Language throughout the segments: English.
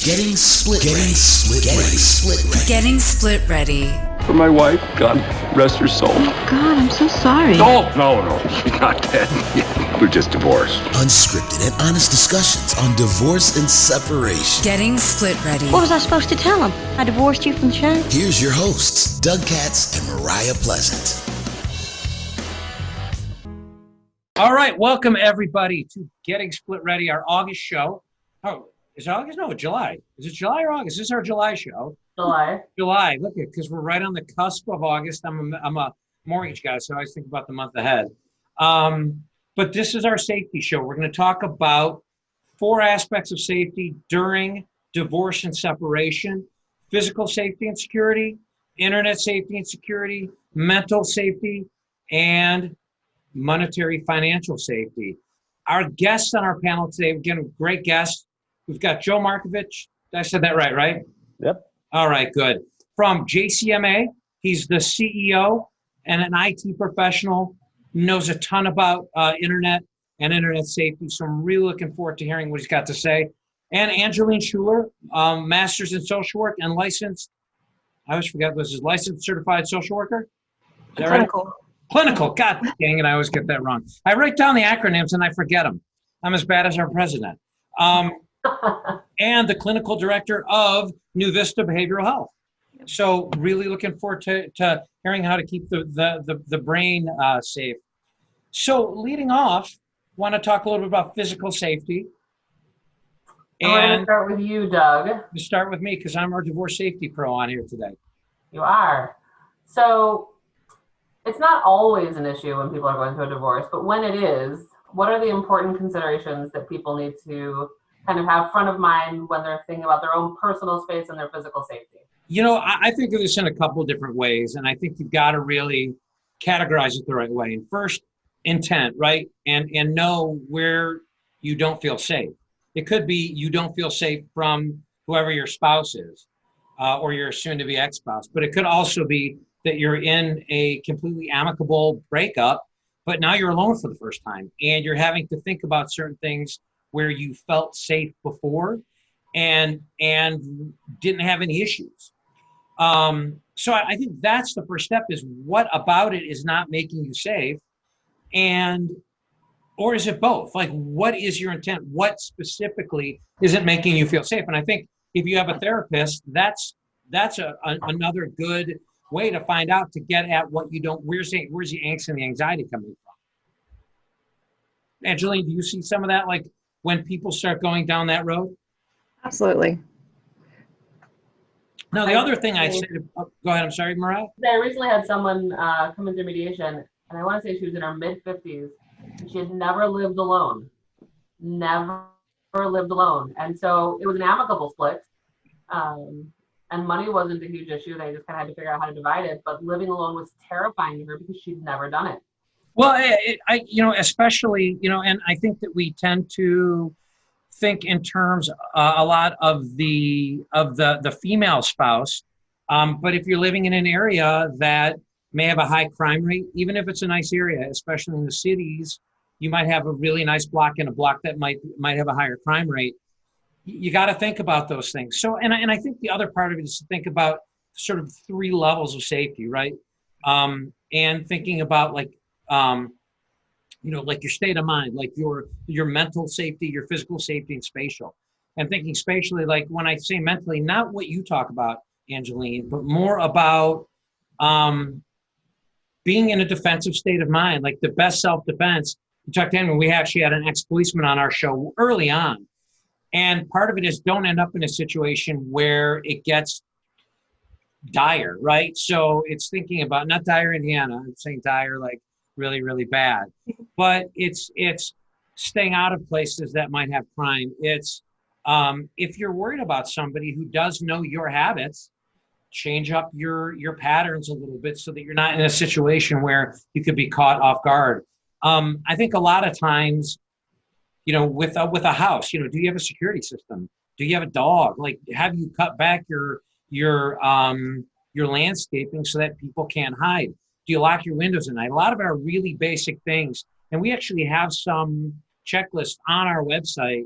Getting split ready. Getting split ready. For my wife, God rest her soul. Oh, God, I'm so sorry. No, she's not dead. We're just divorced. Unscripted and honest discussions on divorce and separation. Getting split ready. What was I supposed to tell him? I divorced you from the show? Here's your hosts, Doug Katz and Mariah Pleasant. All right, welcome everybody to Getting Split Ready, our August show. Oh, is it August? No, July. Is it July or August? This is our July show. July. Look at, because we're right on the cusp of August. I'm a mortgage guy, so I always think about the month ahead. But this is our safety show. We're going to talk about 4 aspects of safety during divorce and separation: physical safety and security, internet safety and security, mental safety, and monetary financial safety. Our guests on our panel today, again, great guests. We've got Joe Markovich. I said that right? Yep. All right, good. From JCMA, he's the CEO and an IT professional, knows a ton about internet and internet safety. So I'm really looking forward to hearing what he's got to say. And Angeline Schuler, master's in social work and licensed, I always forget, was his licensed certified social worker? Is that Clinical. Right? Clinical. God dang it, I always get that wrong. I write down the acronyms and I forget them. I'm as bad as our president. And the clinical director of New Vista Behavioral Health. So really looking forward to hearing how to keep the brain safe. So leading off, want to talk a little bit about physical safety. And we're going to start with you, Doug. You start with me because I'm our divorce safety pro on here today. You are. So it's not always an issue when people are going through a divorce, but when it is, what are the important considerations that people need to kind of have front of mind when they're thinking about their own personal space and their physical safety? You know, I think of this in a couple of different ways, and I think you've got to really categorize it the right way. And first, intent, right? And know where you don't feel safe. It could be you don't feel safe from whoever your spouse is, or your soon-to-be ex-spouse, but it could also be that you're in a completely amicable breakup, but now you're alone for the first time, and you're having to think about certain things where you felt safe before and didn't have any issues. So I think that's the first step, is what about it is not making you safe, or is it both? Like, what is your intent? What specifically isn't making you feel safe? And I think if you have a therapist, that's another good way to find out, to get at what you don't, where's the angst and the anxiety coming from? Angeline, do you see some of that, like when people start going down that road? Absolutely. Now, the other thing I said, go ahead, I'm sorry, Mariah. I recently had someone come into mediation, and I want to say she was in her mid-50s, and she had never lived alone. Never lived alone. And so it was an amicable split. And money wasn't a huge issue. They just kind of had to figure out how to divide it. But living alone was terrifying to her because she'd never done it. Well, especially, and I think that we tend to think in terms a lot of the female spouse. But if you're living in an area that may have a high crime rate, even if it's a nice area, especially in the cities, you might have a really nice block and a block that might have a higher crime rate. You got to think about those things. So, and I think the other part of it is to think about sort of 3 levels of safety, right? And thinking about like your state of mind, like your mental safety, your physical safety, and spatial. And thinking spatially, like when I say mentally, not what you talk about, Angeline, but more about being in a defensive state of mind, like the best self-defense. You talked to him, and we actually had an ex-policeman on our show early on. And part of it is don't end up in a situation where it gets dire, right? So it's thinking about, not dire Indiana, I'm saying dire like really, really bad, but it's staying out of places that might have crime. It's if you're worried about somebody who does know your habits, change up your patterns a little bit so that you're not in a situation where you could be caught off guard. I think a lot of times, with a house, do you have a security system? Do you have a dog? Like, have you cut back your landscaping so that people can't hide? Do you lock your windows at night? A lot of it are really basic things. And we actually have some checklists on our website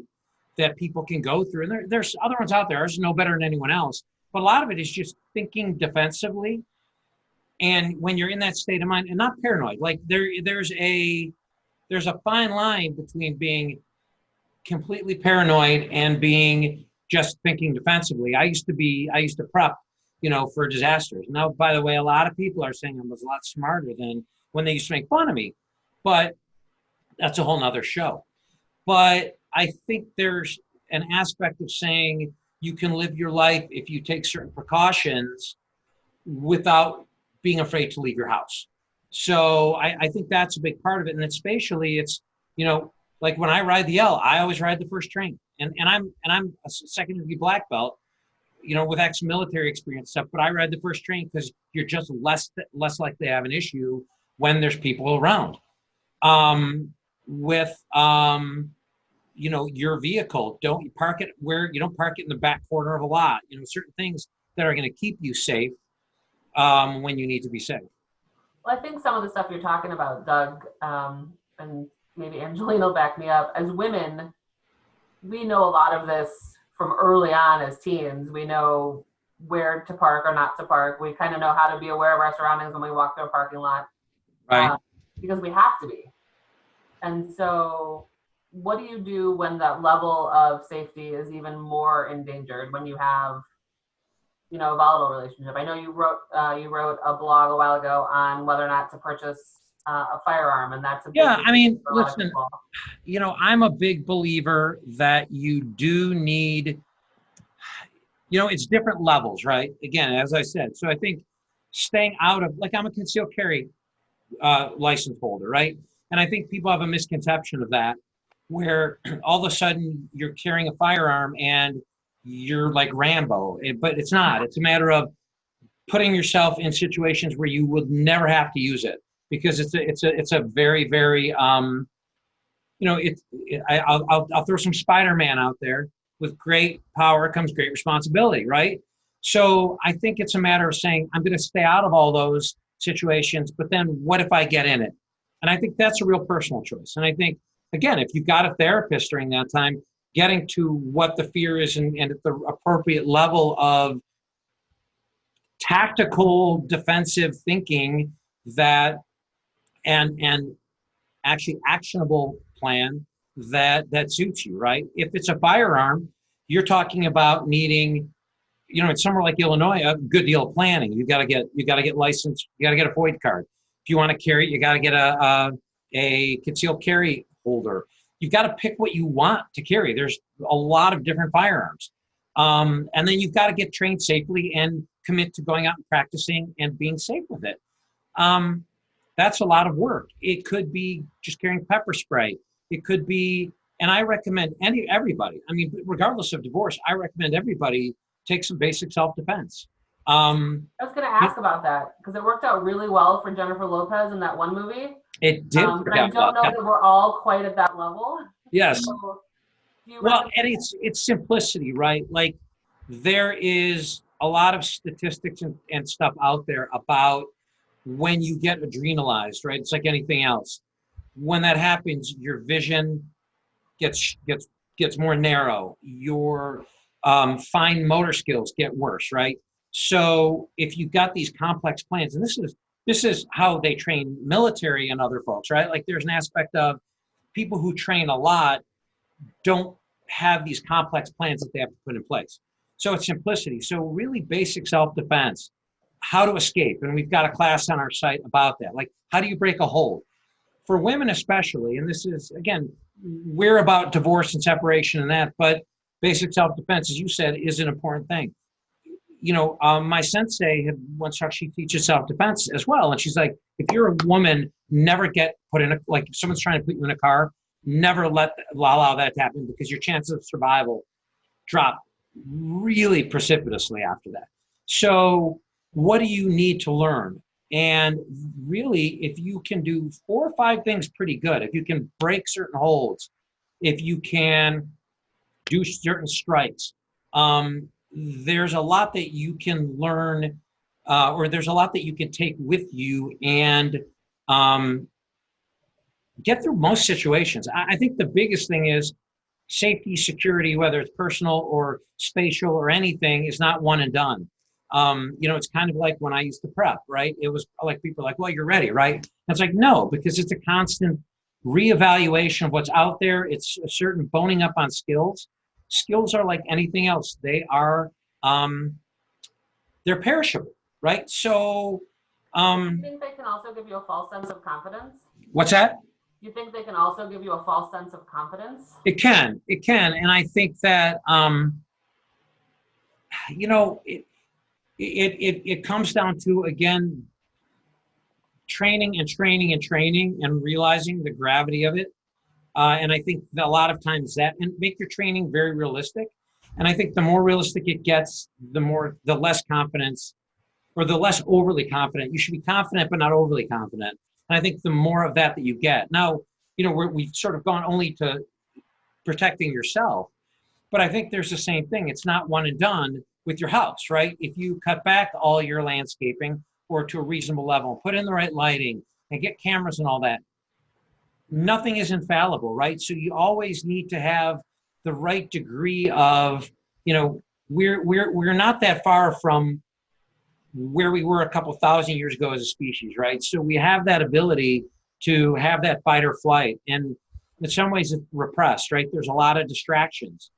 that people can go through. And there's other ones out there. Ours is no better than anyone else. But a lot of it is just thinking defensively. And when you're in that state of mind, and not paranoid, like there's a fine line between being completely paranoid and being just thinking defensively. I used to prep, for disasters. Now, by the way, a lot of people are saying I was a lot smarter than when they used to make fun of me, but that's a whole nother show. But I think there's an aspect of saying you can live your life if you take certain precautions without being afraid to leave your house. So I think that's a big part of it. And then spatially, it's, like when I ride the L, I always ride the first train. And I'm a second degree black belt, with ex-military experience stuff, but I ride the first train because you're just less likely to have an issue when there's people around. With your vehicle, don't park it where you don't park it in the back corner of a lot. Certain things that are going to keep you safe when you need to be safe. Well, I think some of the stuff you're talking about, Doug, and maybe Angelina will back me up. As women, we know a lot of this from early on as teens. We know where to park or not to park. We kind of know how to be aware of our surroundings when we walk through a parking lot, Right. Because we have to be. And so what do you do when that level of safety is even more endangered, when you have, a volatile relationship? I know you wrote a blog a while ago on whether or not to purchase a firearm, and that's a big issue for a lot of listen, people. I'm a big believer that you do need, it's different levels, right? Again, as I said, so I think staying out of, like, I'm a concealed carry license holder, right? And I think people have a misconception of that, where all of a sudden you're carrying a firearm and you're like Rambo, but it's not. It's a matter of putting yourself in situations where you would never have to use it, because it's a very, very I'll throw some Spider-Man out there. With great power comes great responsibility, right? So I think it's a matter of saying, I'm going to stay out of all those situations, but then what if I get in it? And I think that's a real personal choice. And I think, again, if you've got a therapist during that time, getting to what the fear is and at the appropriate level of tactical defensive thinking that and actually actionable plan that suits you, right? If it's a firearm, you're talking about needing, in somewhere like Illinois, a good deal of planning. You got to get licensed. You got to get a FOID card. If you want to carry it, you got to get a concealed carry holder. You've got to pick what you want to carry. There's a lot of different firearms. And then you've got to get trained safely and commit to going out and practicing and being safe with it. That's a lot of work. It could be just carrying pepper spray. It could be, and I recommend everybody, regardless of divorce, I recommend everybody take some basic self-defense. I was going to ask about that, because it worked out really well for Jennifer Lopez in that one movie. It did. But I don't know that we're all quite at that level. Yes. So, well, and it's simplicity, right? Like, there is a lot of statistics and stuff out there about when you get adrenalized, right? It's like anything else. When that happens, your vision gets more narrow. Your fine motor skills get worse, right? So if you've got these complex plans, and this is how they train military and other folks, right? Like, there's an aspect of people who train a lot don't have these complex plans that they have to put in place. So it's simplicity. So really basic self-defense, how to escape. And we've got a class on our site about that. Like, how do you break a hold? For women especially, and this is, again, we're about divorce and separation and that, but basic self-defense, as you said, is an important thing. My sensei had once talked, she teaches self-defense as well. And she's like, if you're a woman, never get put in like if someone's trying to put you in a car, never allow that to happen, because your chances of survival drop really precipitously after that. So what do you need to learn? And really, if you can do 4 or 5 things pretty good, if you can break certain holds, if you can do certain strikes, there's a lot that you can learn, or there's a lot that you can take with you and get through most situations. I think the biggest thing is safety, security, whether it's personal or spatial or anything, is not one and done. It's kind of like when I used to prep, right? It was like people are like, well, you're ready, right? And it's like, no, because it's a constant reevaluation of what's out there. It's a certain boning up on skills. Skills are like anything else. They're perishable, right? So, Do you think they can also give you a false sense of confidence? what's that? Do you think they can also give you a false sense of confidence? It can, and I think that it comes down to, again, training and realizing the gravity of it. And I think that a lot of times and make your training very realistic. And I think the more realistic it gets, the less confidence, or the less overly confident. You should be confident, but not overly confident. And I think the more of that you get. Now, we've sort of gone only to protecting yourself, but I think there's the same thing. It's not one and done with your house, right? If you cut back all your landscaping or to a reasonable level, put in the right lighting and get cameras and all that, nothing is infallible, right? So you always need to have the right degree of, we're not that far from where we were a couple thousand years ago as a species, right? So we have that ability to have that fight or flight. And in some ways it's repressed, right? There's a lot of distractions,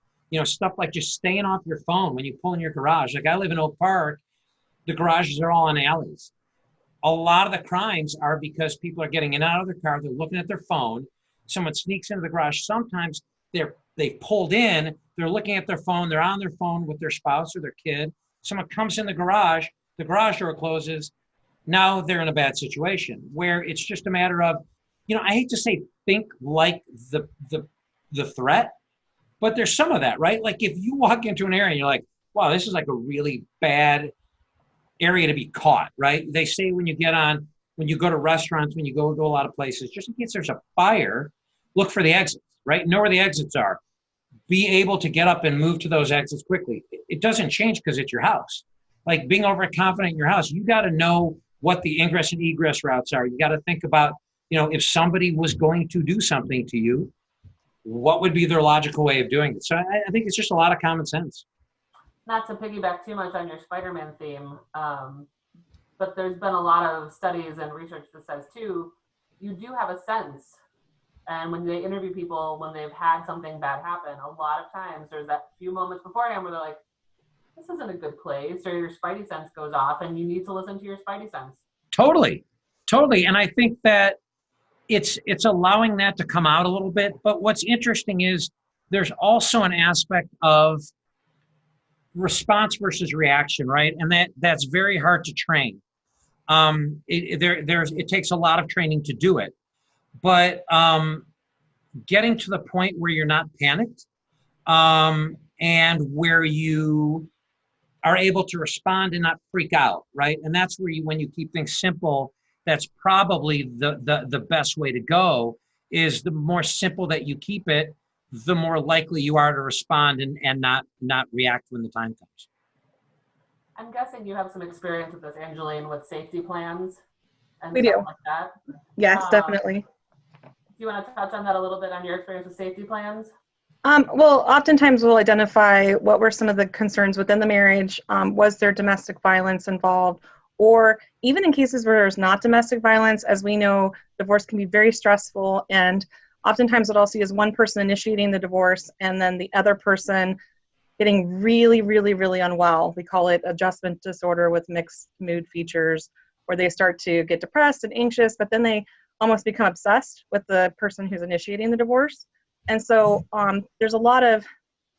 stuff like just staying off your phone when you pull in your garage. Like I live in Oak Park, the garages are all on alleys. A lot of the crimes are because people are getting in and out of their car, they're looking at their phone, someone sneaks into the garage. Sometimes they've pulled in, they're looking at their phone, they're on their phone with their spouse or their kid. Someone comes in the garage door closes, now they're in a bad situation where it's just a matter of, I hate to say think like the threat, but there's some of that, right? Like if you walk into an area and you're like, wow, this is like a really bad area to be caught, right? They say when you go to restaurants, when you go to a lot of places, just in case there's a fire, look for the exits, right? Know where the exits are. Be able to get up and move to those exits quickly. It doesn't change because it's your house. Like being overconfident in your house, you got to know what the ingress and egress routes are. You got to think about, if somebody was going to do something to you, what would be their logical way of doing it? So I think it's just a lot of common sense. Not to piggyback too much on your Spider-Man theme, but there's been a lot of studies and research that says too, you do have a sense. And when they interview people, when they've had something bad happen, a lot of times there's that few moments beforehand where they're like, this isn't a good place, or your spidey sense goes off and you need to listen to your spidey sense. Totally. And I think that it's allowing that to come out a little bit. But what's interesting is there's also an aspect of response versus reaction, right? And that's very hard to train. It takes a lot of training to do it. But getting to the point where you're not panicked, and where you are able to respond and not freak out, right? And that's where when you keep things simple, that's probably the best way to go. Is the more simple that you keep it, the more likely you are to respond and not react when the time comes. I'm guessing you have some experience with this, Angeline, with safety plans and We stuff do. like that. Yes, definitely. Do you want to touch on that a little bit, on your experience with safety plans? Well, oftentimes we'll identify what were some of the concerns within the marriage. Was there domestic violence involved? Or even in cases where there's not domestic violence, as we know, divorce can be very stressful. And oftentimes what I'll see is one person initiating the divorce and then the other person getting really, really, really unwell. We call it adjustment disorder with mixed mood features, where they start to get depressed and anxious, but then they almost become obsessed with the person who's initiating the divorce. And so there's a lot of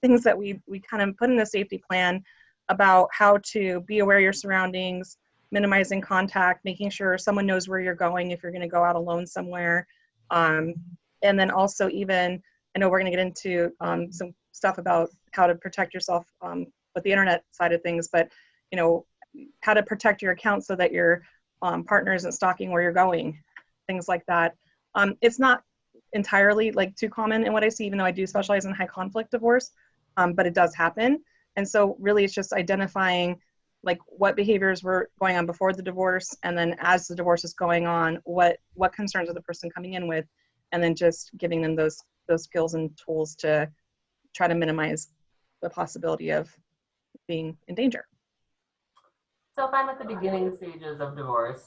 things that we kind of put in the safety plan about how to be aware of your surroundings, minimizing contact, making sure someone knows where you're going if you're going to go out alone somewhere. And then also even, I know we're going to get into some stuff about how to protect yourself with the internet side of things, but how to protect your account so that your partner isn't stalking where you're going, things like that. It's not entirely too common in what I see, even though I do specialize in high conflict divorce, but it does happen. And so really it's just identifying what behaviors were going on before the divorce, and then as the divorce is going on, what concerns are the person coming in with, and then just giving them those skills and tools to try to minimize the possibility of being in danger. So if I'm at the beginning stages of divorce,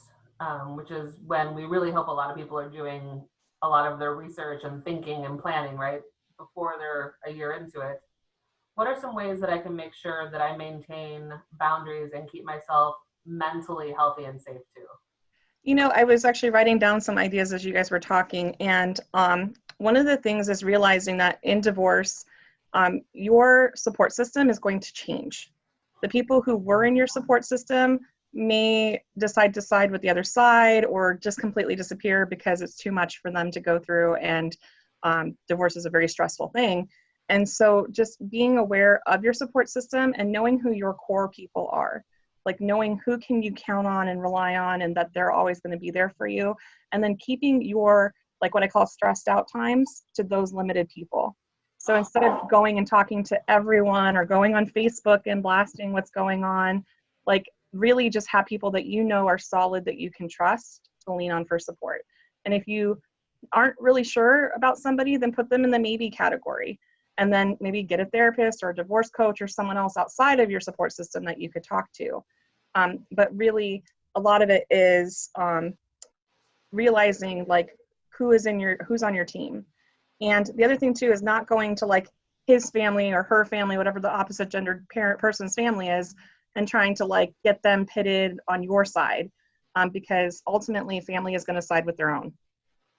which is when we really hope a lot of people are doing a lot of their research and thinking and planning, right, before they're a year into it, what are some ways that I can make sure that I maintain boundaries and keep myself mentally healthy and safe too? You know, I was actually writing down some ideas as you guys were talking, and one of the things is realizing that in divorce, your support system is going to change. The people who were in your support system may decide to side with the other side or just completely disappear because it's too much for them to go through, and divorce is a very stressful thing. And so just being aware of your support system and knowing who your core people are, like knowing who can you count on and rely on and that they're always going to be there for you, and then keeping your, like what I call stressed out times, to those limited people. So instead of going and talking to everyone or going on Facebook and blasting what's going on, like really just have people that you know are solid, that you can trust to lean on for support. And if you aren't really sure about somebody, then put them in the maybe category. And then maybe get a therapist or a divorce coach or someone else outside of your support system that you could talk to. But really, a lot of it is realizing like who's on your team. And the other thing too is not going to like his family or her family, whatever the opposite gendered person's family is, and trying to like get them pitted on your side, because ultimately family is going to side with their own.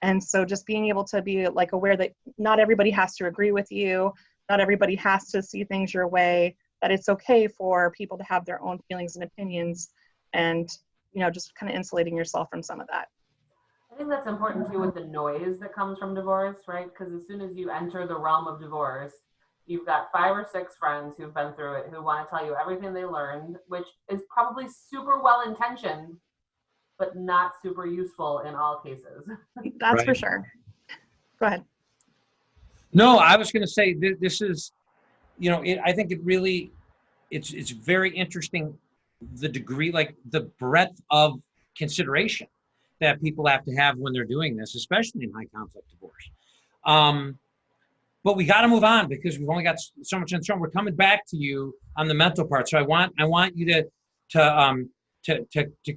And so just being able to be like aware that not everybody has to agree with you, not everybody has to see things your way, that it's okay for people to have their own feelings and opinions, and, you know, just kind of insulating yourself from some of that. I think that's important too with the noise that comes from divorce, right? Because as soon as you enter the realm of divorce, you've got 5 or 6 friends who've been through it who want to tell you everything they learned, which is probably super well intentioned, but not super useful in all cases. That's Right. for sure. Go ahead. No, I was going to say this is, you know, I think it really, it's very interesting, the degree, like the breadth of consideration that people have to have when they're doing this, especially in high conflict divorce. But we got to move on because we've only got so much in store. We're coming back to you on the mental part. So I want you to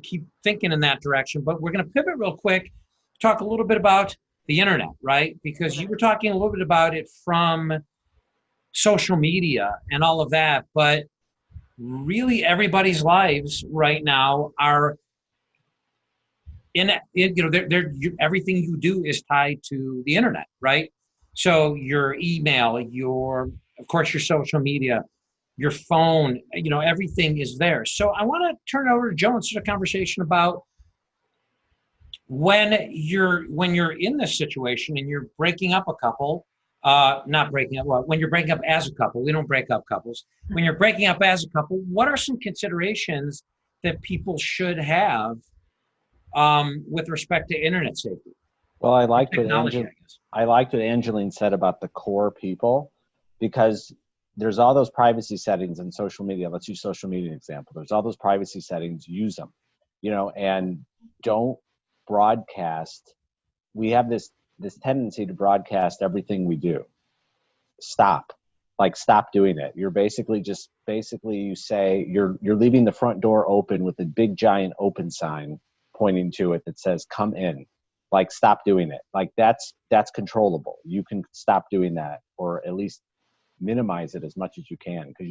keep thinking in that direction. But we're going to pivot real quick, talk a little bit about the internet, right? Because you were talking a little bit about it from social media and all of that, but really everybody's lives right now are everything you do is tied to the internet, right? So your email, of course, your social media, your phone, you know, everything is there. So I want to turn it over to Joe and start a conversation about when you're in this situation and you're breaking up a couple, not breaking up, well, when you're breaking up as a couple, we don't break up couples. When you're breaking up as a couple, what are some considerations that people should have with respect to internet safety? Well, I liked Technology, I liked what Angeline said about the core people, because there's all those privacy settings in social media. Let's use social media example. There's all those privacy settings. Use them, you know, and don't broadcast. We have this tendency to broadcast everything we do. Stop doing it. You're basically you say you're leaving the front door open with a big giant open sign pointing to it that says "Come in." Like, stop doing it. Like, that's controllable. You can stop doing that, or at least minimize it as much as you can, because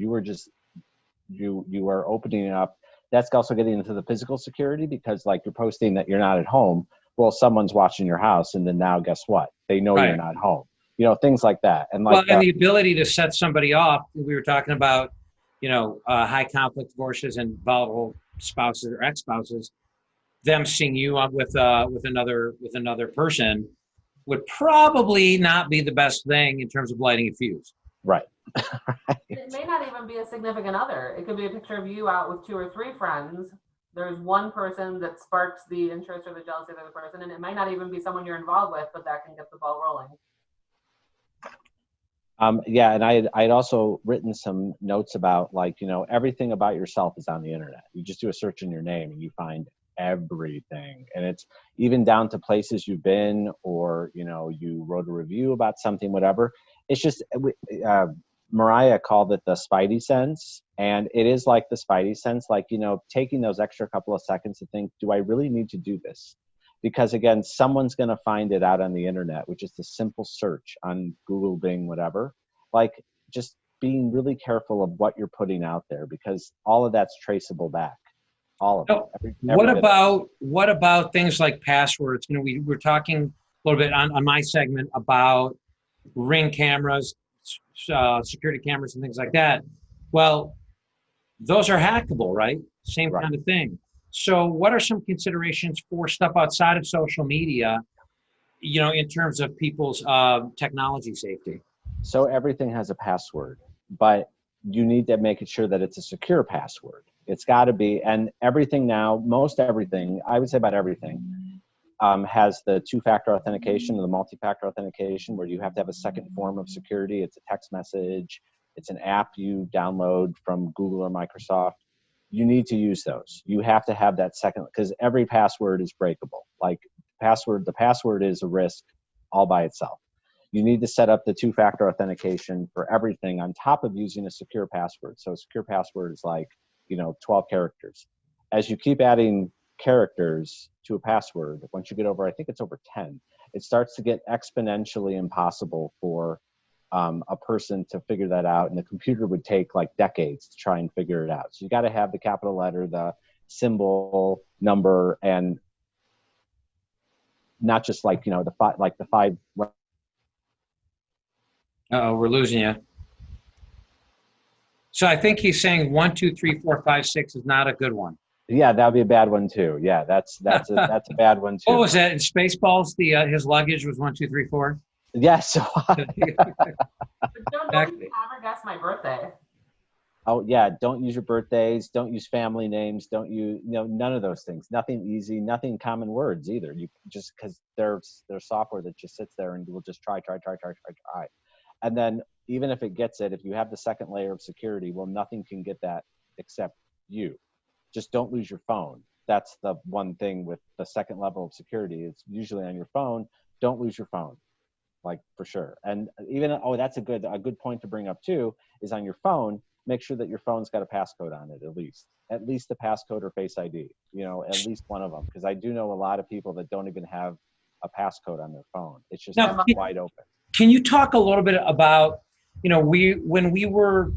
you are opening it up. That's also getting into the physical security, because like you're posting that you're not at home. Well, someone's watching your house, and then now guess what? They know Right. You're not home. You know, things like that. And and the ability to set somebody off. We were talking about, you know, high conflict divorces and volatile spouses or ex-spouses. Them seeing you up with another person would probably not be the best thing in terms of lighting a fuse. Right. It may not even be a significant other. It could be a picture of you out with 2 or 3 friends. There's one person that sparks the interest or the jealousy of the other person, and it might not even be someone you're involved with, but that can get the ball rolling. Yeah, and I'd also written some notes about, like, you know, everything about yourself is on the internet. You just do a search in your name and you find everything, and it's even down to places you've been, or, you know, you wrote a review about something, whatever. It's just Mariah called it the spidey sense, and it is like the spidey sense, like, you know, taking those extra couple of seconds to think, do I really need to do this? Because again, someone's going to find it out on the internet, which is the simple search on Google, Bing, whatever. Like, just being really careful of what you're putting out there, because all of that's traceable back. All of it. So what about things like passwords? You know, we were talking a little bit on my segment about Ring cameras, security cameras, and things like that. Well, those are hackable, right? Same Right. kind of thing. So, what are some considerations for stuff outside of social media? You know, in terms of people's technology safety. So everything has a password, but you need to make it sure that it's a secure password. It's got to be, and everything now, most everything, I would say about everything, has the two-factor authentication or the multi-factor authentication, where you have to have a second form of security. It's a text message. It's an app you download from Google or Microsoft. You need to use those. You have to have that second, because every password is breakable. Like the password is a risk all by itself. You need to set up the two-factor authentication for everything on top of using a secure password. So a secure password is like, 12 characters. As you keep adding characters to a password, once you get over, I think it's over 10, it starts to get exponentially impossible for a person to figure that out. And the computer would take like decades to try and figure it out. So you got to have the capital letter, the symbol, number, and not just like, the five. Oh, we're losing you. So I think he's saying 1, 2, 3, 4, 5, 6 is not a good one. Yeah, that would be a bad one too. Yeah, that's a bad one too. What was that in Spaceballs? His luggage was 1, 2, 3, 4. Yeah. So. But don't you ever guess my birthday? Oh yeah, don't use your birthdays. Don't use family names. Don't none of those things. Nothing easy. Nothing common words either. You just, because there's software that just sits there and will just try. And then even if it gets it, if you have the second layer of security, well, nothing can get that except you. Just don't lose your phone. That's the one thing with the second level of security. It's usually on your phone. Don't lose your phone, like, for sure. And even, that's a good point to bring up too, is on your phone, make sure that your phone's got a passcode on it, at least the passcode or Face ID, at least one of them. Because I do know a lot of people that don't even have a passcode on their phone. It's just wide open. Can you talk a little bit about, when we were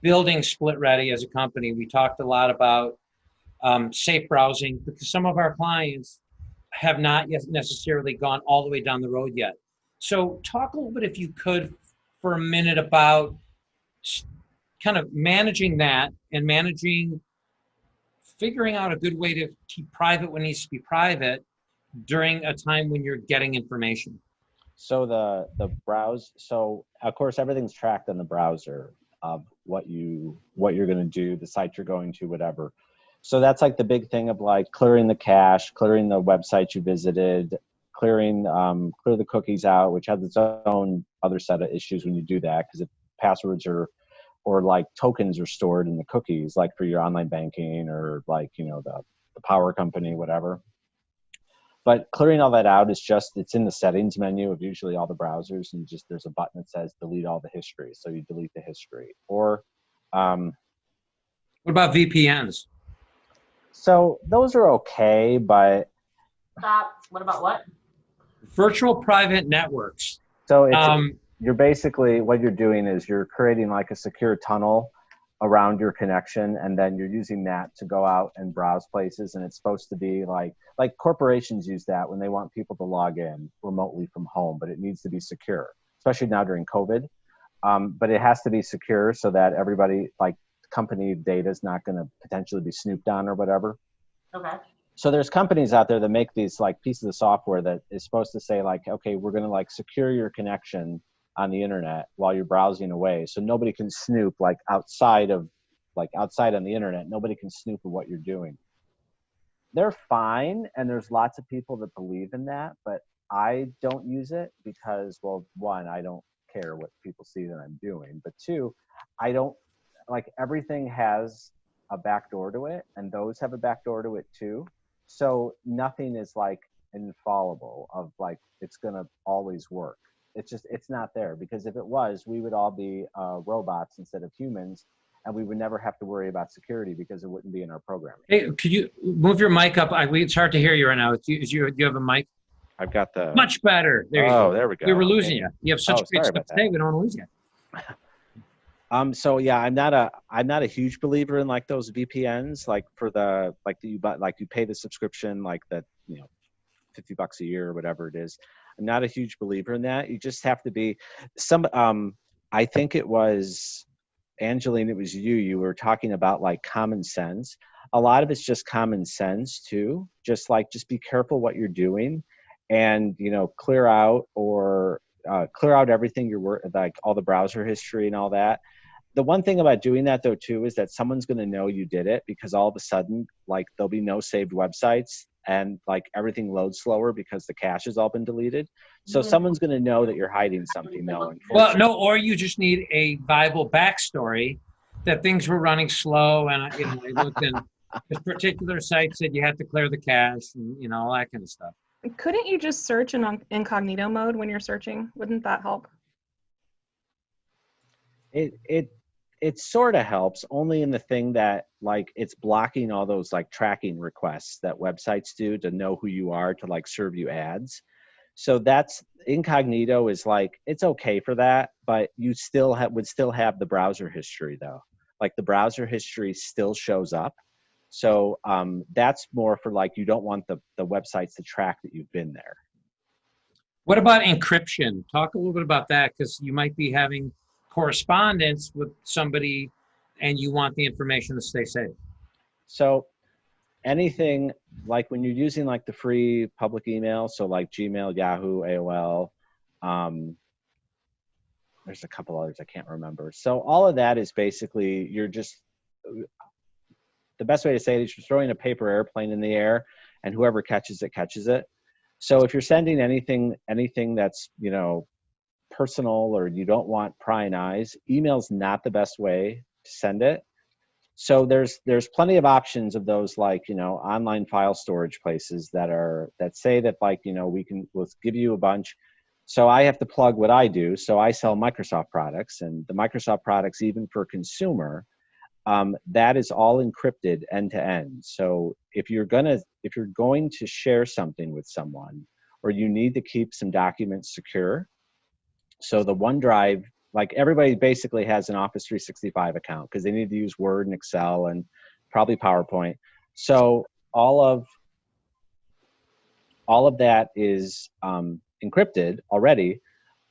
building Split Ready as a company, we talked a lot about safe browsing, because some of our clients have not yet necessarily gone all the way down the road yet. So talk a little bit, if you could, for a minute, about kind of managing that and figuring out a good way to keep private what needs to be private during a time when you're getting information. So the browse. So of course everything's tracked in the browser of what you're going to do, the site you're going to, whatever. So that's like the big thing of like clearing the cache, clearing the website you visited, clear the cookies out, which has its own other set of issues when you do that, because if passwords or like tokens are stored in the cookies, like for your online banking or like, the power company, whatever. But clearing all that out is it's in the settings menu of usually all the browsers, and there's a button that says delete all the history. So you delete the history. Or what about VPNs? So those are okay, but What about what? Virtual private networks. So you're basically, what you're doing is you're creating like a secure tunnel around your connection, and then you're using that to go out and browse places. And it's supposed to be like corporations use that when they want people to log in remotely from home, but it needs to be secure, especially now during COVID. But it has to be secure so that everybody, like, company data is not going to potentially be snooped on or whatever. Okay. So there's companies out there that make these like pieces of software that is supposed to say like, okay, we're going to like secure your connection on the internet while you're browsing away, so nobody can snoop outside on the internet. Nobody can snoop at what you're doing. They're fine, and there's lots of people that believe in that, but I don't use it because, well, one, I don't care what people see that I'm doing, but two, I don't like, everything has a backdoor to it, and those have a backdoor to it too. So nothing is like infallible of like it's gonna always work. it's not there, because if it was, we would all be robots instead of humans, and we would never have to worry about security because it wouldn't be in our programming. Hey, could you move your mic up? It's hard to hear you right now. Do you have a mic? I've got the Much better. There you go. there we go. We were losing you. You have such Oh, great sorry stuff about today. that. We don't want to lose you. So yeah, I'm not a huge believer in like those VPNs, like for the you pay the subscription, like that, $50 a year or whatever it is. I'm not a huge believer in that. You just have to be I think it was Angeline, it was you were talking about like common sense. A lot of it's just common sense too. Just be careful what you're doing, and clear out everything like all the browser history and all that. The one thing about doing that though too is that someone's going to know you did it, because all of a sudden like there'll be no saved websites, and like everything loads slower because the cache has all been deleted. So someone's going to know that you're hiding something though. Well, no, or you just need a viable backstory that things were running slow, and I looked, and this particular site said you had to clear the cache, and all that kind of stuff. Couldn't you just search in incognito mode when you're searching? Wouldn't that help? It sort of helps, only in the thing that like it's blocking all those like tracking requests that websites do to know who you are, to like serve you ads. So that's incognito is like, it's okay for that, but you still would still have the browser history though. Like the browser history still shows up. So that's more for like, you don't want the websites to track that you've been there. What about encryption? Talk a little bit about that, because you might be having correspondence with somebody and you want the information to stay safe. So anything like when you're using like the free public email, so like Gmail, Yahoo, AOL, there's a couple others I can't remember. So all of that is basically, the best way to say it is you're throwing a paper airplane in the air, and whoever catches it, catches it. So if you're sending anything that's, personal, or you don't want prying eyes, email's not the best way to send it. So there's plenty of options of those, like, online file storage places that say that like, we'll give you a bunch. So I have to plug what I do. So I sell Microsoft products, and the Microsoft products, even for consumer, that is all encrypted end to end. So if you're going to share something with someone, or you need to keep some documents secure, so the OneDrive, like everybody basically has an Office 365 account because they need to use Word and Excel and probably PowerPoint. So all of that is encrypted already,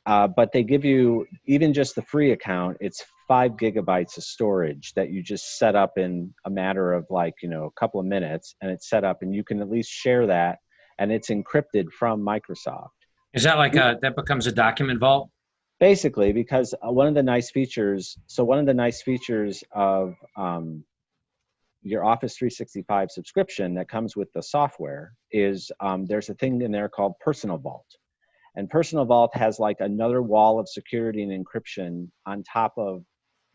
but they give you, even just the free account, it's 5 gigabytes of storage that you just set up in a matter of like, a couple of minutes, and it's set up, and you can at least share that, and it's encrypted from Microsoft. Is that like that becomes a document vault? Basically, because one of the nice features of your Office 365 subscription that comes with the software is there's a thing in there called Personal Vault. And Personal Vault has like another wall of security and encryption on top of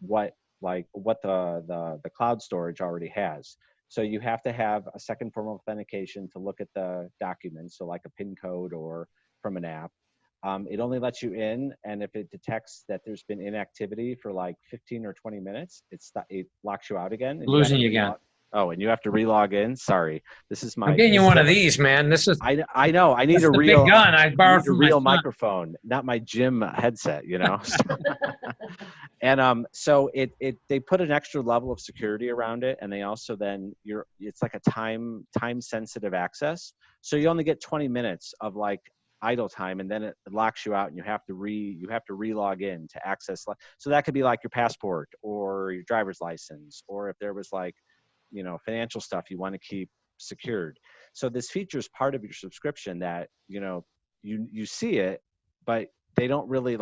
what the cloud storage already has. So you have to have a second form of authentication to look at the documents, so like a PIN code or from an app. It only lets you in, and if it detects that there's been inactivity for like 15 or 20 minutes, it locks you out again. And Losing you again. Oh, and you have to relog in. Sorry, this is my. I'm getting you one of these, man. This is. I know. I need a real big gun. I borrowed from a real my son. microphone, not my gym headset. And so they put an extra level of security around it, and they also then it's like a time sensitive access. So you only get 20 minutes of like idle time, and then it locks you out, and you have to re-log in to access. So that could be like your passport or your driver's license, or if there was like financial stuff you want to keep secured. So this feature is part of your subscription that you see it, but they don't really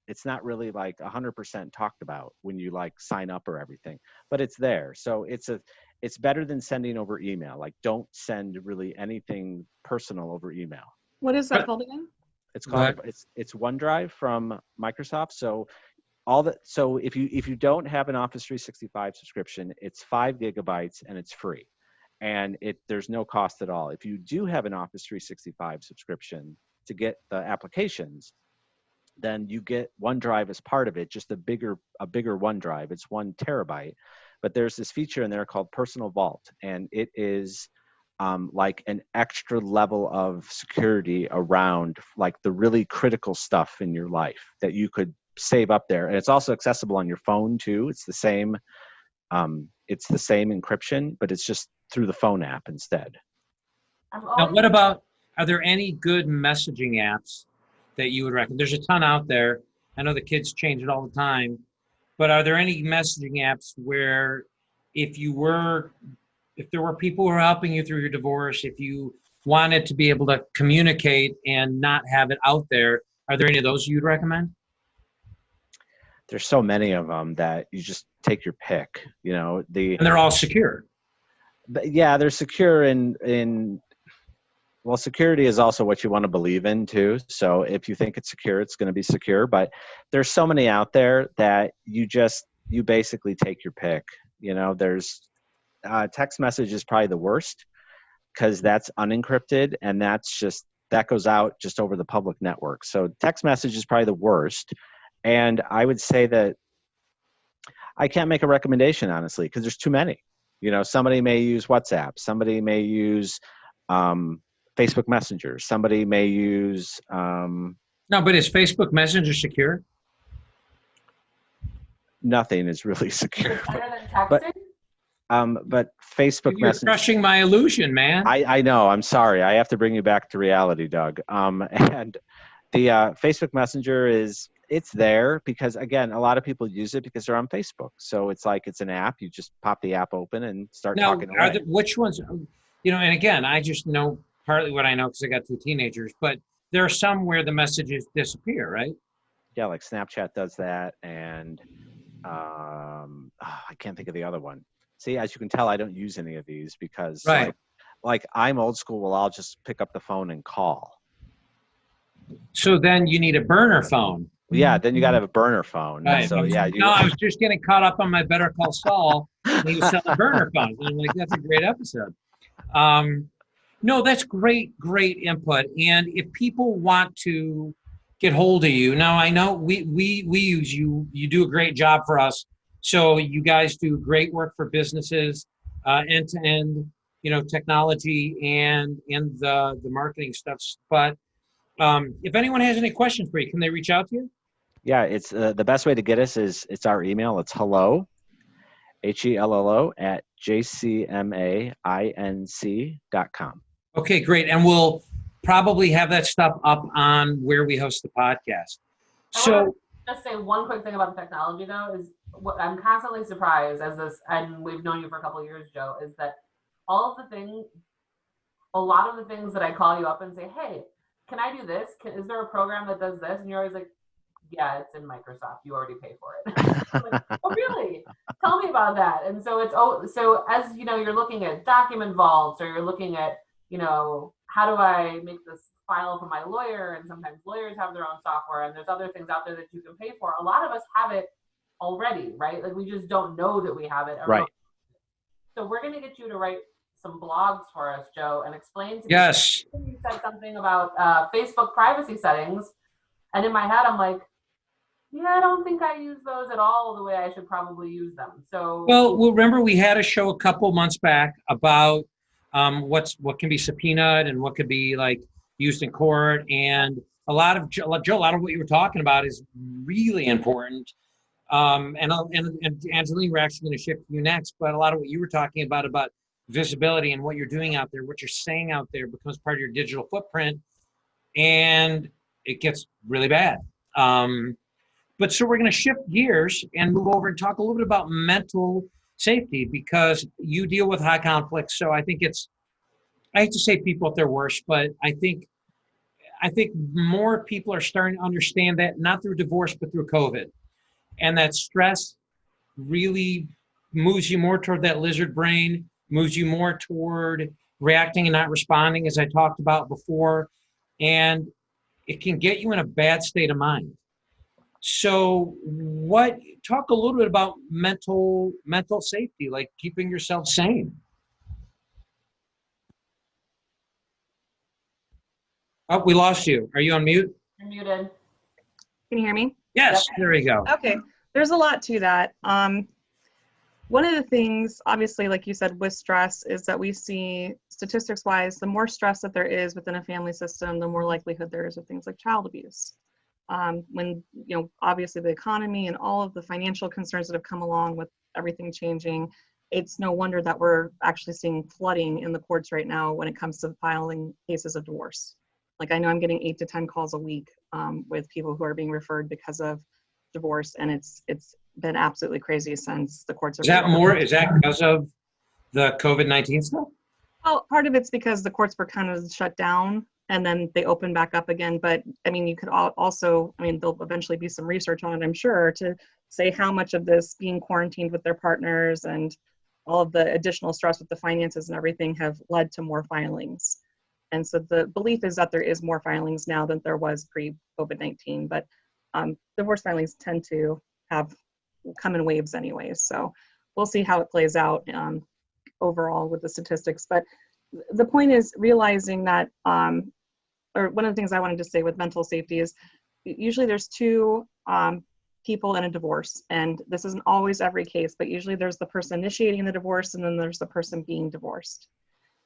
it's not really like 100% talked about when you like sign up or everything, but it's there. So it's better than sending over email. Like, don't send really anything personal over email. What is that called again? It's called it's OneDrive from Microsoft. So if you don't have an Office 365 subscription, it's 5 gigabytes and it's free, and there's no cost at all. If you do have an Office 365 subscription to get the applications, then you get OneDrive as part of it, just a bigger OneDrive. It's 1 terabyte. But there's this feature in there called Personal Vault, and it is like an extra level of security around like the really critical stuff in your life that you could save up there. And it's also accessible on your phone too. It's the same encryption, but it's just through the phone app instead. Now, what about, are there any good messaging apps that you would recommend? There's a ton out there. I know the kids change it all the time, but are there any messaging apps where if there were people who were helping you through your divorce, if you wanted to be able to communicate and not have it out there, are there any of those you'd recommend? There's so many of them that you just take your pick, And they're all secure. But yeah, they're secure well, security is also what you want to believe in too. So if you think it's secure, it's going to be secure. But there's so many out there that you basically take your pick. There's text message is probably the worst because that's unencrypted and that goes out just over the public network. So text message is probably the worst. And I would say that I can't make a recommendation, honestly, because there's too many. Somebody may use WhatsApp. Somebody may use Facebook Messenger. Somebody may use... No, but is Facebook Messenger secure? Nothing is really secure. Better than texting? But Facebook You're Messenger... crushing my illusion, man. I know. I'm sorry. I have to bring you back to reality, Doug. And the Facebook Messenger it's there because, again, a lot of people use it because they're on Facebook. So it's like it's an app. You just pop the app open and start talking away. Which ones, and again, I just know partly what I know because I got 2 teenagers, but there are some where the messages disappear, right? Yeah, like Snapchat does that. And I can't think of the other one. See, as you can tell, I don't use any of these because like I'm old school. Well, I'll just pick up the phone and call. So then you need a burner phone. Yeah, then you got to have a burner phone. Right. So I was just getting caught up on my Better Call Saul. And he was selling burner phones. And I'm like, that's a great episode. No, that's great input. And if people want to get hold of you, now I know we use you. You do a great job for us. So you guys do great work for businesses, end to end, technology and the marketing stuff. But if anyone has any questions for you, can they reach out to you? Yeah, it's the best way to get us it's our email. It's hello, HELLO at jcmainc.com. Okay, great. And we'll probably have that stuff up on where we host the podcast. So just say one quick thing about the technology though, is what I'm constantly surprised and we've known you for a couple of years, Joe, is that a lot of the things that I call you up and say, hey, can I do this? Is there a program that does this? And you're always like, yeah, it's in Microsoft. You already pay for it. Like, oh, really? Tell me about that. And so so as you're looking at document vaults, or you're looking at, how do I make this file for my lawyer? And sometimes lawyers have their own software, and there's other things out there that you can pay for. A lot of us have it already, right? Like we just don't know that we have it. Right. So we're going to get you to write some blogs for us, Joe, and explain to me. Yes. You said something about Facebook privacy settings, and in my head, I'm like, yeah, I don't think I use those at all the way I should probably use them. So, well, remember we had a show a couple months back about what can be subpoenaed and what could be like used in court, and a lot of Joe, a lot of what you were talking about is really important. And Angeline, we're actually going to shift to you next, but a lot of what you were talking about visibility and what you're doing out there, what you're saying out there becomes part of your digital footprint, and it gets really bad. But so we're going to shift gears and move over and talk a little bit about mental safety, because you deal with high conflict. So I think I hate to say people at their worst, but I think more people are starting to understand that, not through divorce, but through COVID. And that stress really moves you more toward that lizard brain, moves you more toward reacting and not responding, as I talked about before. And it can get you in a bad state of mind. So talk a little bit about mental safety, like keeping yourself sane. Oh, we lost you. Are you on mute? You're muted. Can you hear me? Yes, there we go. Okay, there's a lot to that. One of the things, obviously, like you said, with stress is that we see statistics-wise, the more stress that there is within a family system, the more likelihood there is of things like child abuse. When, obviously the economy and all of the financial concerns that have come along with everything changing, it's no wonder that we're actually seeing flooding in the courts right now when it comes to filing cases of divorce. Like, I know I'm getting 8 to 10 calls a week with people who are being referred because of divorce, and it's been absolutely crazy since the courts are. Is that because of the COVID-19 stuff? Well, part of it's because the courts were kind of shut down and then they opened back up again. But I mean, you could also, there'll eventually be some research on it, I'm sure, to say how much of this being quarantined with their partners and all of the additional stress with the finances and everything have led to more filings. And so the belief is that there is more filings now than there was pre-COVID-19, but divorce filings tend to come in waves anyways. So we'll see how it plays out overall with the statistics. But the point is realizing that, or one of the things I wanted to say with mental safety is usually there's two people in a divorce, and this isn't always every case, but usually there's the person initiating the divorce and then there's the person being divorced.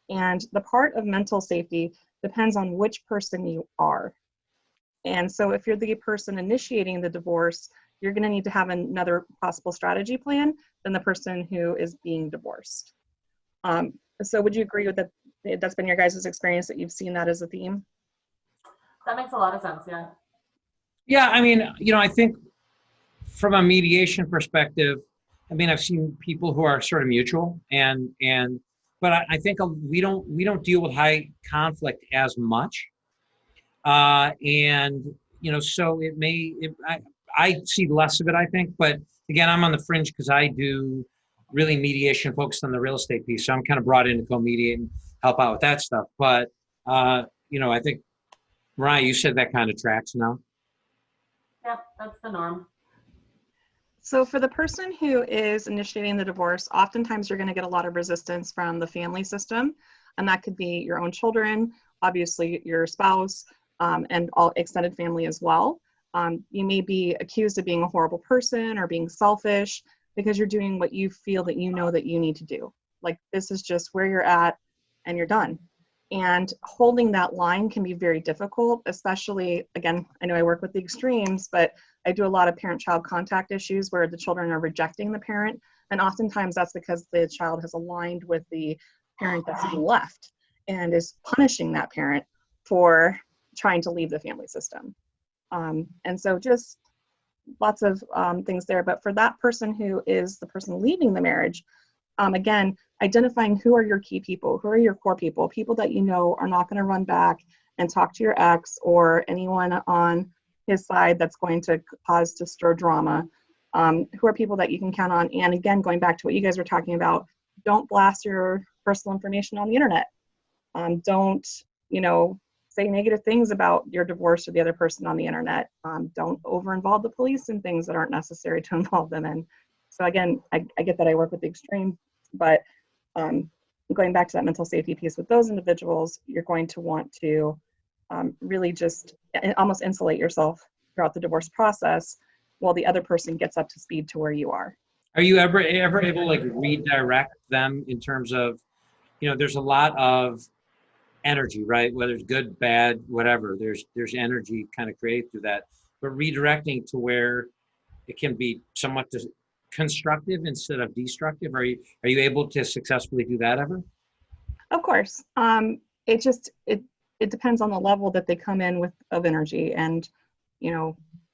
And the part of mental safety depends on which person you are. And so if you're the person initiating the divorce, you're going to need to have another possible strategy plan than the person who is being divorced. So would you agree with that? That's been your guys' experience, that you've seen that as a theme? That makes a lot of sense, yeah. Yeah, I think from a mediation perspective, I've seen people who are sort of mutual but I think we don't deal with high conflict as much. So I see less of it, I think, but again, I'm on the fringe because I do really mediation focused on the real estate piece. So I'm kind of brought in to co-mediate and help out with that stuff. But, I think, Mariah, you said that kind of tracks now. Yep, that's the norm. So for the person who is initiating the divorce, oftentimes you're going to get a lot of resistance from the family system, and that could be your own children, obviously your spouse, and all extended family as well. You may be accused of being a horrible person or being selfish because you're doing what you feel that you know that you need to do. Like, this is just where you're at and you're done. And holding that line can be very difficult, especially, again, I know I work with the extremes, but I do a lot of parent-child contact issues where the children are rejecting the parent. And oftentimes that's because the child has aligned with the parent that's being left and is punishing that parent for trying to leave the family system. And so just lots of things there. But for that person who is the person leaving the marriage, again, identifying who are your key people, who are your core people, people that you know are not going to run back and talk to your ex or anyone on his side that's going to cause to stir drama, who are people that you can count on. And again, going back to what you guys were talking about, don't blast your personal information on the internet. Don't, say negative things about your divorce or the other person on the internet. Don't over-involve the police in things that aren't necessary to involve them in. So again, I get that I work with the extreme, but going back to that mental safety piece with those individuals, you're going to want to really just almost insulate yourself throughout the divorce process while the other person gets up to speed to where you are. Are you ever able to redirect them in terms of, there's a lot of energy, right? Whether it's good, bad, whatever, there's energy kind of created through that, but redirecting to where it can be somewhat constructive instead of destructive. Are you able to successfully do that ever? Of course. It depends on the level that they come in with of energy and,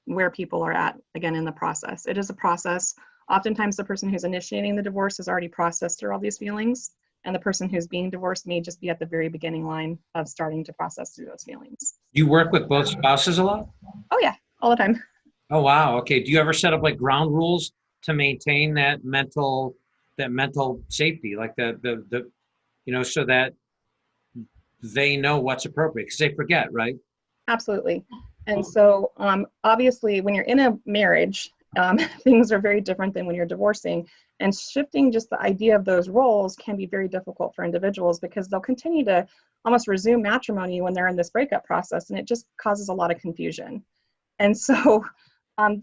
where people are at, again, in the process. It is a process. Oftentimes the person who's initiating the divorce has already processed through all these feelings, and the person who's being divorced may just be at the very beginning line of starting to process through those feelings. Do you work with both spouses a lot? Oh yeah, all the time. Oh, wow. Okay. Do you ever set up like ground rules to maintain that mental safety, like the so that they know what's appropriate, because they forget, right? Absolutely. And so obviously when you're in a marriage, things are very different than when you're divorcing, and shifting just the idea of those roles can be very difficult for individuals because they'll continue to almost resume matrimony when they're in this breakup process, and it just causes a lot of confusion. And so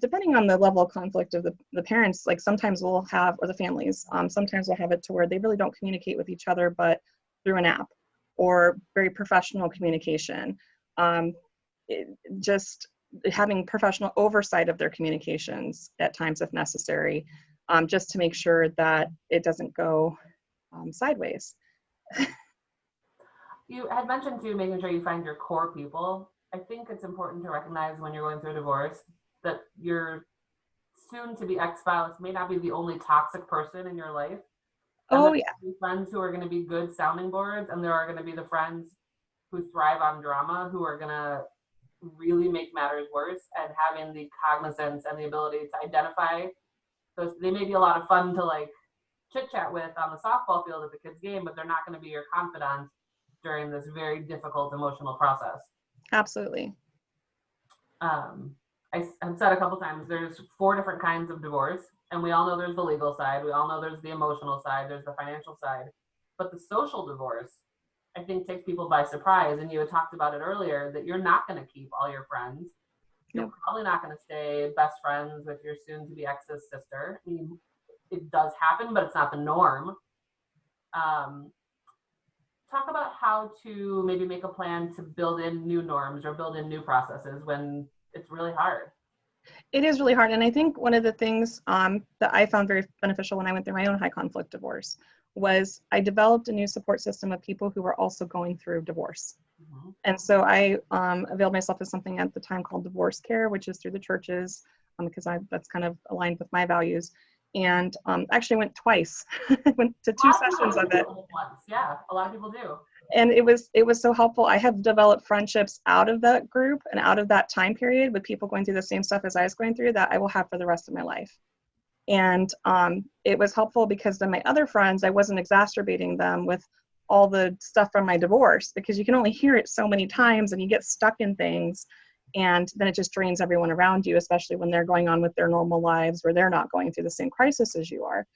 depending on the level of conflict of the parents, like sometimes we'll have, or the families, sometimes we'll have it to where they really don't communicate with each other, but through an app or very professional communication. Just having professional oversight of their communications at times if necessary, just to make sure that it doesn't go sideways. You had mentioned too, making sure you find your core people. I think it's important to recognize when you're going through a divorce that your soon-to-be ex-spouse may not be the only toxic person in your life. And Oh, there yeah. are gonna be friends who are going to be good sounding boards, and there are going to be the friends who thrive on drama, who are going to really make matters worse. And having the cognizance and the ability to identify those, they may be a lot of fun to like chit chat with on the softball field at the kids' game, but they're not going to be your confidant during this very difficult emotional process. Absolutely. I've said a couple times, there's 4 different kinds of divorce, and we all know there's the legal side, we all know there's the emotional side, there's the financial side, but the social divorce, I think, takes people by surprise. And you had talked about it earlier, that you're not going to keep all your friends. You're Nope. probably not going to stay best friends with your soon-to-be ex's sister. I mean, it does happen, but it's not the norm. Talk about how to maybe make a plan to build in new norms or build in new processes when it's really hard. It is really hard. And I think one of the things that I found very beneficial when I went through my own high conflict divorce was I developed a new support system of people who were also going through divorce. Mm-hmm. And so I availed myself of something at the time called divorce care, which is through the churches, because that's kind of aligned with my values. And actually went twice. I went to 2 sessions of it. Once. Yeah, a lot of people do. And it was so helpful. I have developed friendships out of that group and out of that time period with people going through the same stuff as I was going through that I will have for the rest of my life. And it was helpful because then my other friends, I wasn't exacerbating them with all the stuff from my divorce, because you can only hear it so many times and you get stuck in things. And then it just drains everyone around you, especially when they're going on with their normal lives where they're not going through the same crisis as you are.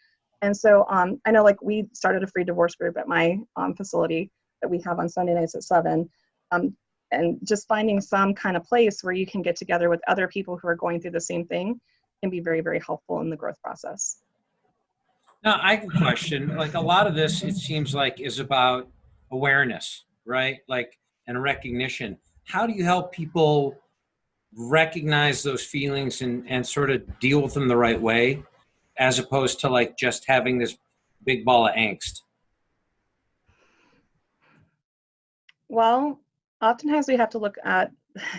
And so I know, like, we started a free divorce group at my facility that we have on Sunday nights at 7. And just finding some kind of place where you can get together with other people who are going through the same thing can be very, very helpful in the growth process. Now, I have a question. Like, a lot of this, it seems like, is about awareness, right? Like, and recognition. How do you help people recognize those feelings and sort of deal with them the right way, as opposed to like just having this big ball of angst? Well, oftentimes we have to look at,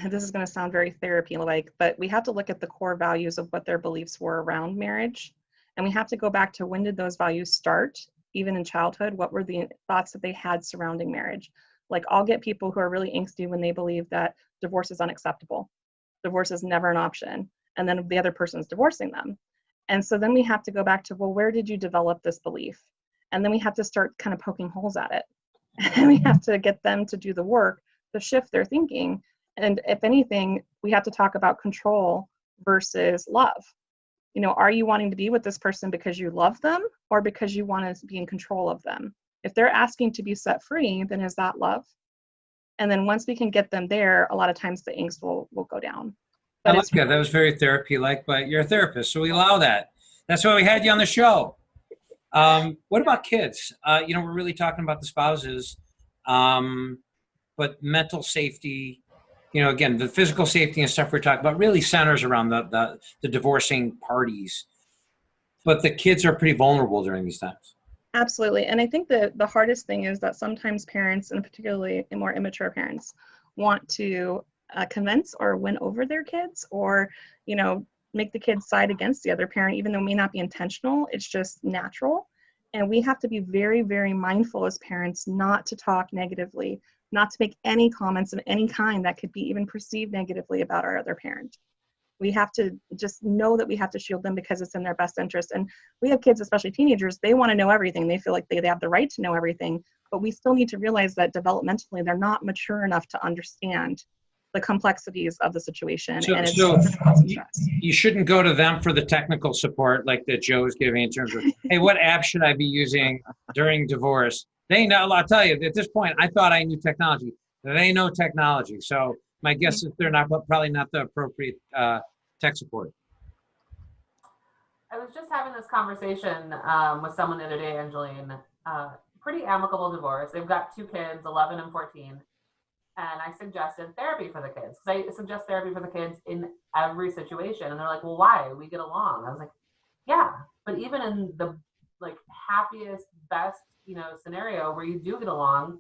this is going to sound very therapy-like, but we have to look at the core values of what their beliefs were around marriage. And we have to go back to, when did those values start, even in childhood? What were the thoughts that they had surrounding marriage? Like, I'll get people who are really angsty when they believe that divorce is unacceptable. Divorce is never an option. And then the other person is divorcing them. And so then we have to go back to, well, where did you develop this belief? And then we have to start kind of poking holes at it. And we have to get them to do the work to shift their thinking. And if anything, we have to talk about control versus love. You know, are you wanting to be with this person because you love them or because you want to be in control of them? If they're asking to be set free, then is that love? And then once we can get them there, a lot of times the angst will go down. But I like that. That was very therapy-like, but you're a therapist, so we allow that. That's why we had you on the show. What about kids? We're really talking about the spouses, but mental safety, again, the physical safety and stuff we're talking about really centers around the divorcing parties. But the kids are pretty vulnerable during these times. Absolutely. And I think the hardest thing is that sometimes parents, and particularly more immature parents, want to convince or win over their kids, or, make the kids side against the other parent, even though it may not be intentional. It's just natural. And we have to be very, very mindful as parents not to talk negatively, not to make any comments of any kind that could be even perceived negatively about our other parent. We have to just know that we have to shield them because it's in their best interest. And we have kids, especially teenagers, they want to know everything. They feel like they have the right to know everything, but we still need to realize that developmentally, they're not mature enough to understand the complexities of the situation. So, and it's so just causing stress. You shouldn't go to them for the technical support like that Joe is giving in terms of, hey, what app should I be using during divorce? They know, I'll tell you, at this point, I thought I knew technology. They know technology. So My guess is they're not, but probably not the appropriate tech support. I was just having this conversation with someone the other day, Angeline. Pretty amicable divorce. They've got 2 kids, 11 and 14. And I suggested therapy for the kids, because I suggest therapy for the kids in every situation. And they're like, well, why? We get along. I was like, yeah, but even in the like happiest, best, scenario where you do get along,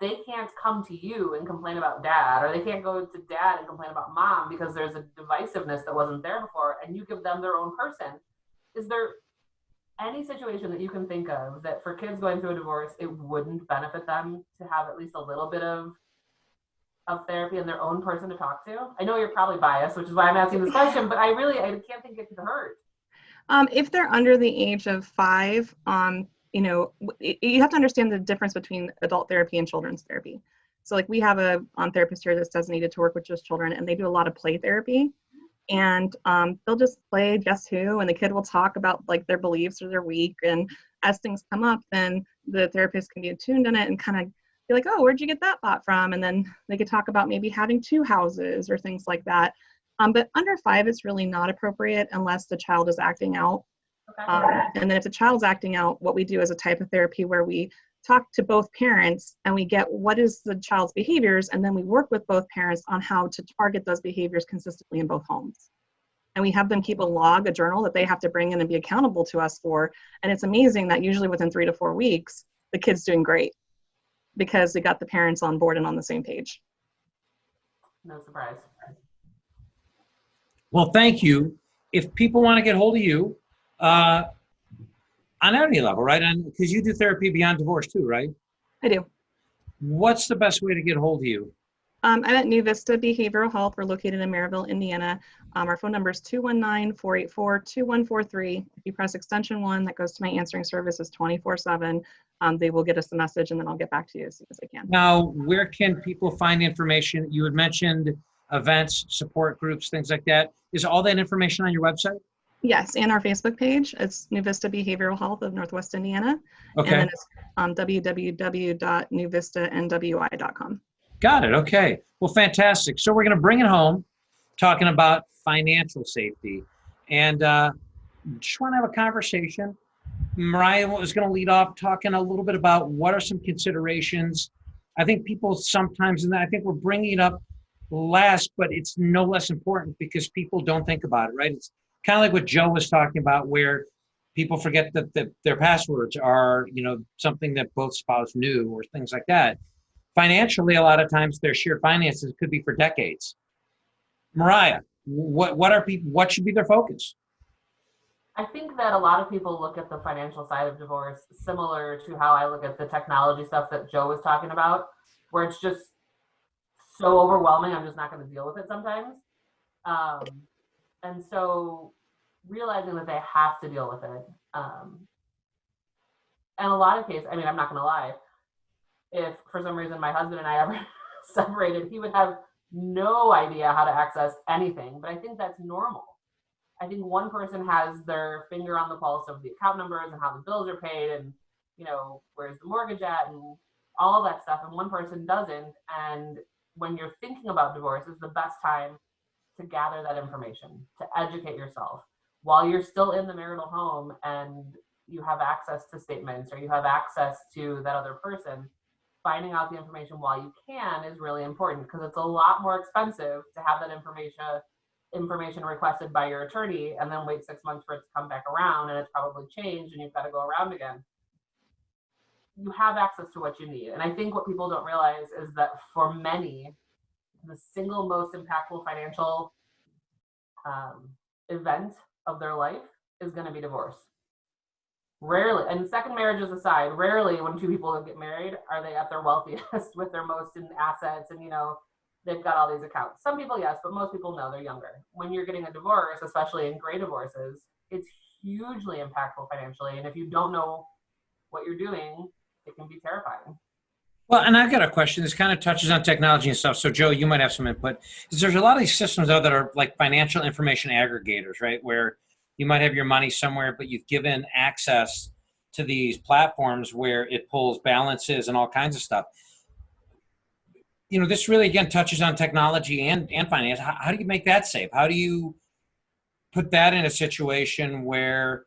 they can't come to you and complain about dad, or they can't go to dad and complain about mom because there's a divisiveness that wasn't there before, and you give them their own person. Is there any situation that you can think of that for kids going through a divorce, it wouldn't benefit them to have at least a little bit of therapy and their own person to talk to? I know you're probably biased, which is why I'm asking this question, but I can't think it could hurt. If they're under the age of 5, you have to understand the difference between adult therapy and children's therapy. So like we have a therapist here that's designated to work with just children, and they do a lot of play therapy. And they'll just play Guess Who, and the kid will talk about like their beliefs or their week. And as things come up, then the therapist can be attuned in it and kind of be like, oh, where'd you get that thought from? And then they could talk about maybe having 2 houses or things like that. But under 5, it's really not appropriate unless the child is acting out. Okay. And then if the child's acting out, what we do is a type of therapy where we talk to both parents and we get what is the child's behaviors, and then we work with both parents on how to target those behaviors consistently in both homes. And we have them keep a journal that they have to bring in and be accountable to us for. And it's amazing that usually within 3 to 4 weeks, the kid's doing great because they got the parents on board and on the same page. No surprise. Well, thank you. If people want to get hold of you, on any level, right? Because you do therapy beyond divorce too, right? I do. What's the best way to get hold of you? I'm at New Vista Behavioral Health. We're located in Maryville, Indiana. Our phone number is 219-484-2143. If you press extension 1, that goes to my answering service, is 24/7. They will get us the message, and then I'll get back to you as soon as I can. Now, where can people find information? You had mentioned events, support groups, things like that. Is all that information on your website? Yes, and our Facebook page. It's New Vista Behavioral Health of Northwest Indiana. Okay. And then it's www.newvistanwi.com. Got it. Okay. Well, fantastic. So we're going to bring it home, talking about financial safety. And just want to have a conversation. Mariah was going to lead off talking a little bit about what are some considerations. I think people sometimes, and I think we're bringing it up last, but it's no less important because people don't think about it, right? It's kind of like what Joe was talking about, where people forget that their passwords are, something that both spouses knew or things like that. Financially, a lot of times their shared finances could be for decades. Mariah, what should be their focus? I think that a lot of people look at the financial side of divorce similar to how I look at the technology stuff that Joe was talking about, where it's just so overwhelming, I'm just not going to deal with it sometimes. And so realizing that they have to deal with it. And a lot of cases, I'm not going to lie, if for some reason my husband and I ever separated, he would have no idea how to access anything. But I think that's normal. I think one person has their finger on the pulse of the account numbers and how the bills are paid and, where's the mortgage at and all that stuff. And one person doesn't. And when you're thinking about divorce, is the best time to gather that information, to educate yourself while you're still in the marital home and you have access to statements or you have access to that other person. Finding out the information while you can is really important because it's a lot more expensive to have that information requested by your attorney and then wait 6 months for it to come back around and it's probably changed and you've got to go around again. You have access to what you need. And I think what people don't realize is that for many, the single most impactful financial event of their life is going to be divorce. Rarely, and second marriages aside, rarely when 2 people get married are they at their wealthiest with their most in assets and they've got all these accounts. Some people, yes, but most people know they're younger. When you're getting a divorce, especially in gray divorces, it's hugely impactful financially. And if you don't know what you're doing, it can be terrifying. Well, and I've got a question. This kind of touches on technology and stuff. So, Joe, you might have some input. There's a lot of these systems out that are like financial information aggregators, right? Where you might have your money somewhere, but you've given access to these platforms where it pulls balances and all kinds of stuff. this really again touches on technology and finance. How do you make that safe? How do you put that in a situation where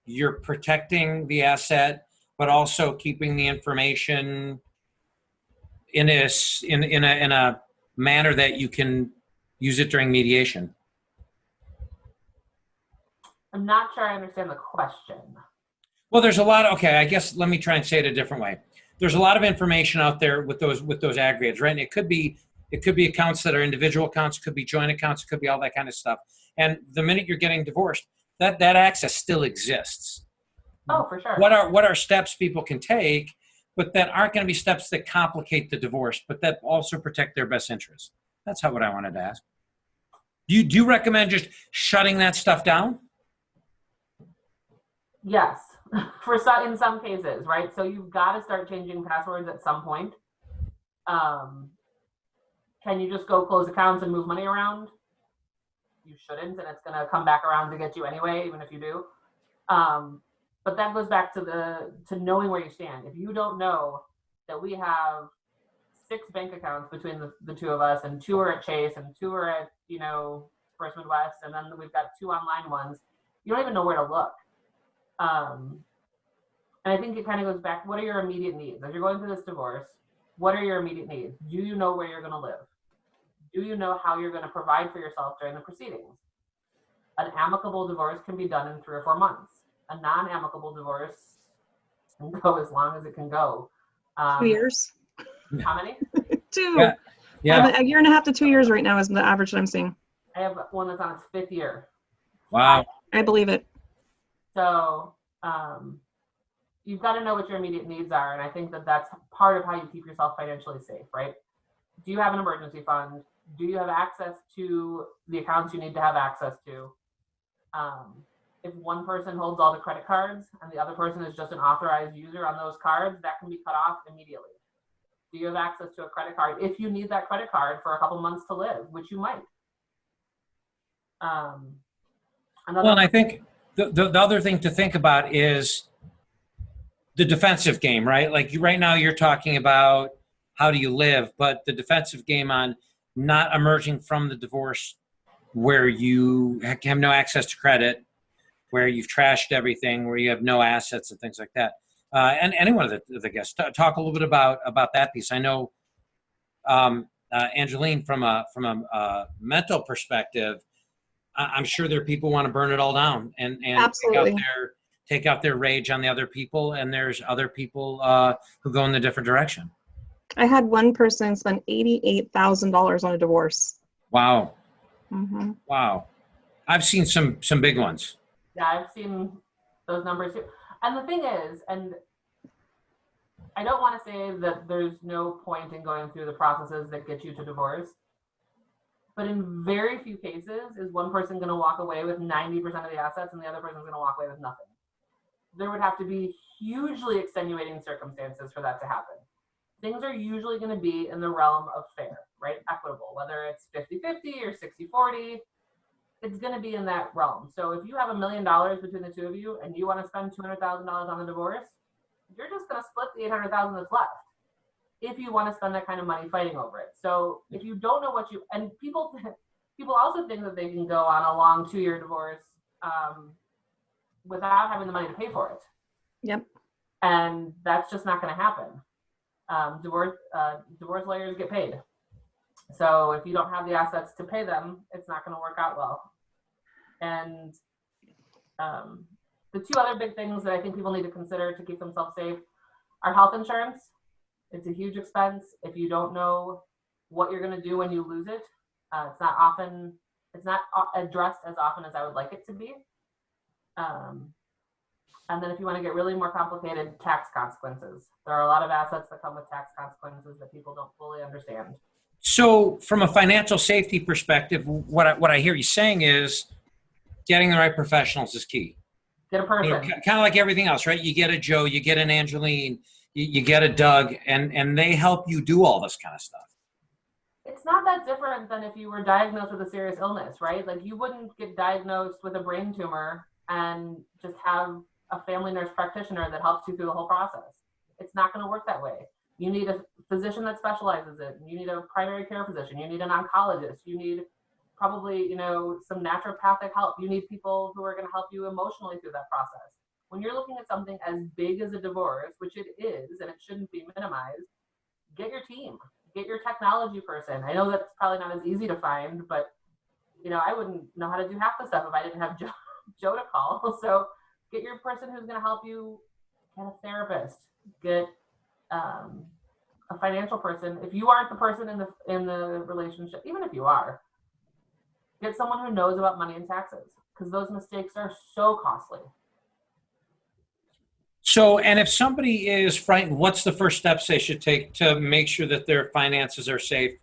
you're protecting the asset, but also keeping the information in a manner that you can use it during mediation? I'm not sure I understand the question. Well, there's a lot. Okay, I guess let me try and say it a different way. There's a lot of information out there with those aggregates, right? And it could be accounts that are individual accounts, it could be joint accounts, it could be all that kind of stuff. And the minute you're getting divorced, that access still exists. Oh, for sure. What are steps people can take, but that aren't going to be steps that complicate the divorce, but that also protect their best interests? That's what I wanted to ask. Do you recommend just shutting that stuff down? Yes, in some cases, right? So you've got to start changing passwords at some point. Can you just go close accounts and move money around? You shouldn't, and it's going to come back around to get you anyway, even if you do. But that goes back to knowing where you stand. If you don't know that we have 6 bank accounts between the two of us, and 2 are at Chase, and 2 are at First Midwest, and then we've got 2 online ones, you don't even know where to look. And I think it kind of goes back, what are your immediate needs? As you're going through this divorce, what are your immediate needs? Do you know where you're going to live? Do you know how you're going to provide for yourself during the proceedings? An amicable divorce can be done in 3 or 4 months. A non-amicable divorce can go as long as it can go. 2 years. How many? 2. Yeah. A year and a half to 2 years right now is the average that I'm seeing. I have one that's on its 5th year. Wow. I believe it. So you've got to know what your immediate needs are. And I think that's part of how you keep yourself financially safe, right? Do you have an emergency fund? Do you have access to the accounts you need to have access to? If one person holds all the credit cards and the other person is just an authorized user on those cards, that can be cut off immediately. Do you have access to a credit card if you need that credit card for a couple months to live, which you might? Well, and I think the other thing to think about is the defensive game, right? Like right now you're talking about how do you live, but the defensive game on not emerging from the divorce where you have no access to credit, where you've trashed everything, where you have no assets and things like that. And any one of the guests talk a little bit about that piece. I know, Angeline, from a mental perspective, I'm sure there are people who want to burn it all down and Absolutely. take out their rage on the other people, and there's other people who go in the different direction. I had one person spend $88,000 on a divorce. Wow. Mm-hmm. Wow. I've seen some big ones. Yeah, I've seen those numbers too. And the thing is, and I don't want to say that there's no point in going through the processes that get you to divorce, but in very few cases is one person going to walk away with 90% of the assets and the other person's going to walk away with nothing. There would have to be hugely extenuating circumstances for that to happen. Things are usually going to be in the realm of fair, right? Equitable, whether it's 50-50 or 60-40, it's going to be in that realm. So if you have $1 million between the two of you and you want to spend $200,000 on the divorce, you're just going to split the $800,000 that's left if you want to spend that kind of money fighting over it. So if you don't know what and people also think that they can go on a long 2-year divorce without having the money to pay for it. Yep. And that's just not going to happen. Divorce lawyers get paid. So if you don't have the assets to pay them, it's not going to work out well. And the 2 other big things that I think people need to consider to keep themselves safe are health insurance. It's a huge expense. If you don't know what you're going to do when you lose it, it's not addressed as often as I would like it to be. And then if you want to get really more complicated, tax consequences. There are a lot of assets that come with tax consequences that people don't fully understand. So from a financial safety perspective, what I hear you saying is getting the right professionals is key. Get a person. Kind of like everything else, right? You get a Joe, you get an Angeline, you get a Doug, and they help you do all this kind of stuff. It's not that different than if you were diagnosed with a serious illness, right? Like you wouldn't get diagnosed with a brain tumor and just have a family nurse practitioner that helps you through the whole process. It's not going to work that way. You need a physician that specializes in it. You need a primary care physician. You need an oncologist. You need probably, some naturopathic help. You need people who are going to help you emotionally through that process. When you're looking at something as big as a divorce, which it is, and it shouldn't be minimized, get your team, get your technology person. I know that's probably not as easy to find, but I wouldn't know how to do half the stuff if I didn't have Joe to call. So get your person who's going to help you, get a therapist, get a financial person. If you aren't the person in the relationship, even if you are, get someone who knows about money and taxes, because those mistakes are so costly. So, and if somebody is frightened, what's the first steps they should take to make sure that their finances are safe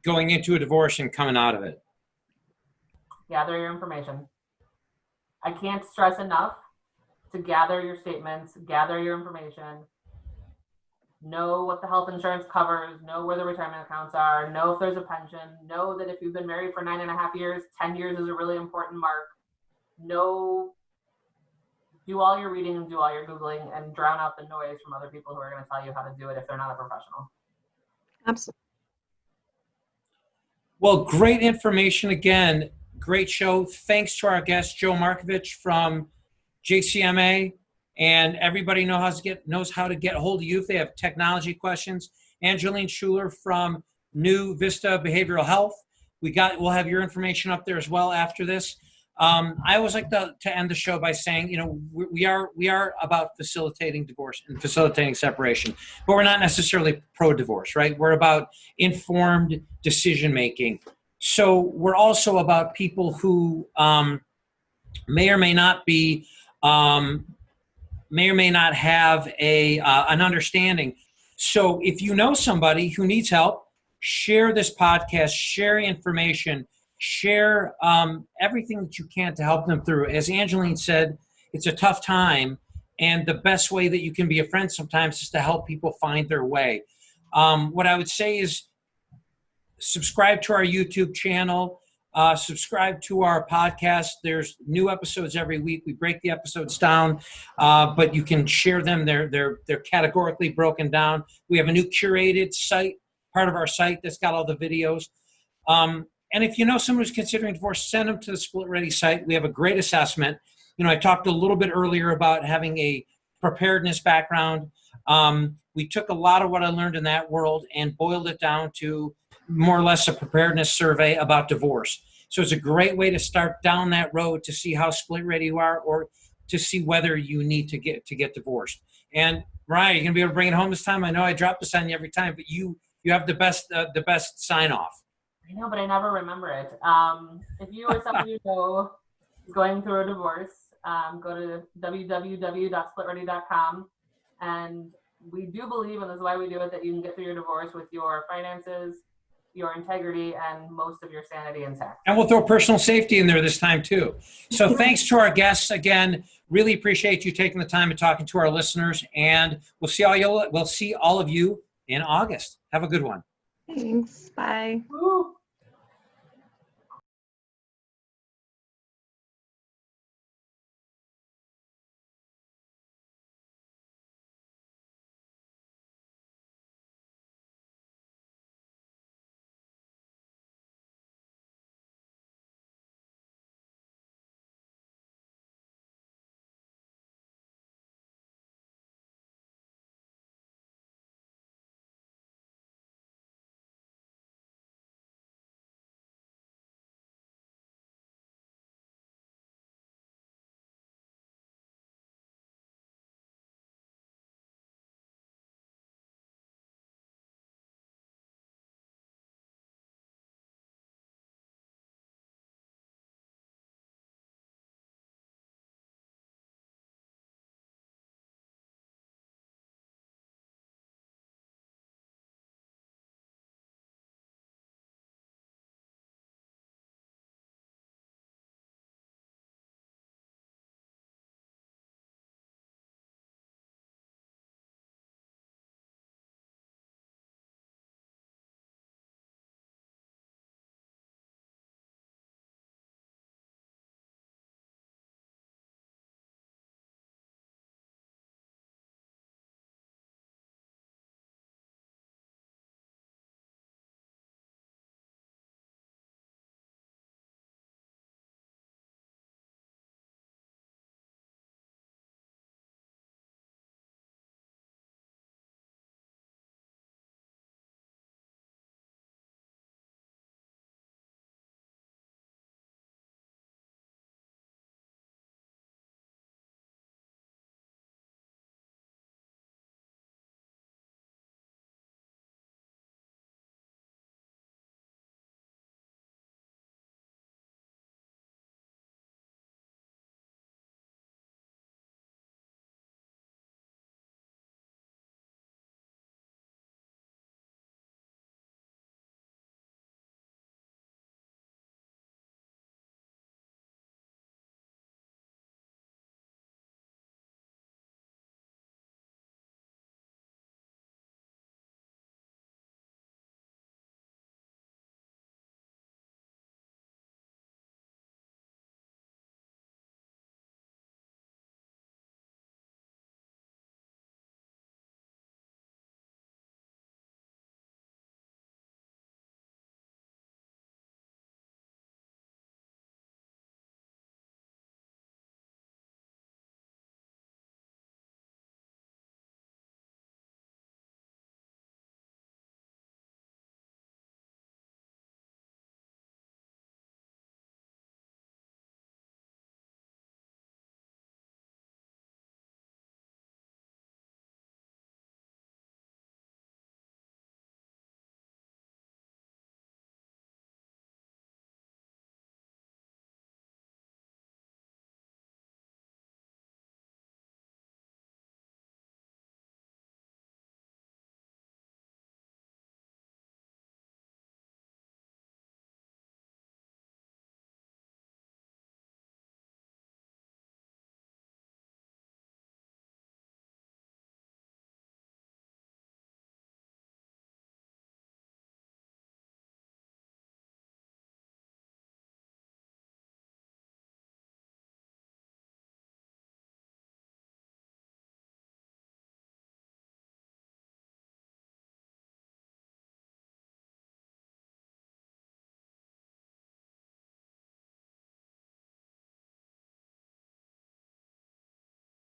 going into a divorce and coming out of it? Gather your information. I can't stress enough to gather your statements, gather your information, know what the health insurance covers, know where the retirement accounts are, know if there's a pension, know that if you've been married for 9.5 years, 10 years is a really important mark. Do all your reading and do all your Googling and drown out the noise from other people who are going to tell you how to do it if they're not a professional. Absolutely. Well, great information again. Great show. Thanks to our guest, Joe Markovich from JCMA. And everybody knows how to get a hold of you if they have technology questions. Angeline Schuler from New Vista Behavioral Health. We'll have your information up there as well after this. I always like to end the show by saying, we are about facilitating divorce and facilitating separation, but we're not necessarily pro-divorce, right? We're about informed decision making. So we're also about people who may or may not have an understanding. So if you know somebody who needs help, share this podcast, share information, share everything that you can to help them through. As Angeline said, it's a tough time, and the best way that you can be a friend sometimes is to help people find their way. What I would say is subscribe to our YouTube channel, subscribe to our podcast. There's new episodes every week. We break the episodes down, but you can share them. They're categorically broken down. We have a new curated site, part of our site that's got all the videos. And if you know someone who's considering divorce, send them to the Split Ready site. We have a great assessment. I talked a little bit earlier about having a preparedness background. We took a lot of what I learned in that world and boiled it down to more or less a preparedness survey about divorce. So it's a great way to start down that road to see how split ready you are, or to see whether you need to get divorced. And Mariah, you're gonna be able to bring it home this time. I know I drop this on you every time, but you have the best sign off. I know, but I never remember it. If you or someone you know is going through a divorce, go to www.splitready.com. And we do believe, and this is why we do it, that you can get through your divorce with your finances, your integrity, and most of your sanity intact. And we'll throw personal safety in there this time too. So thanks to our guests again. Really appreciate you taking the time and talking to our listeners. And we'll see all of you in August. Have a good one. Thanks. Bye. Woo.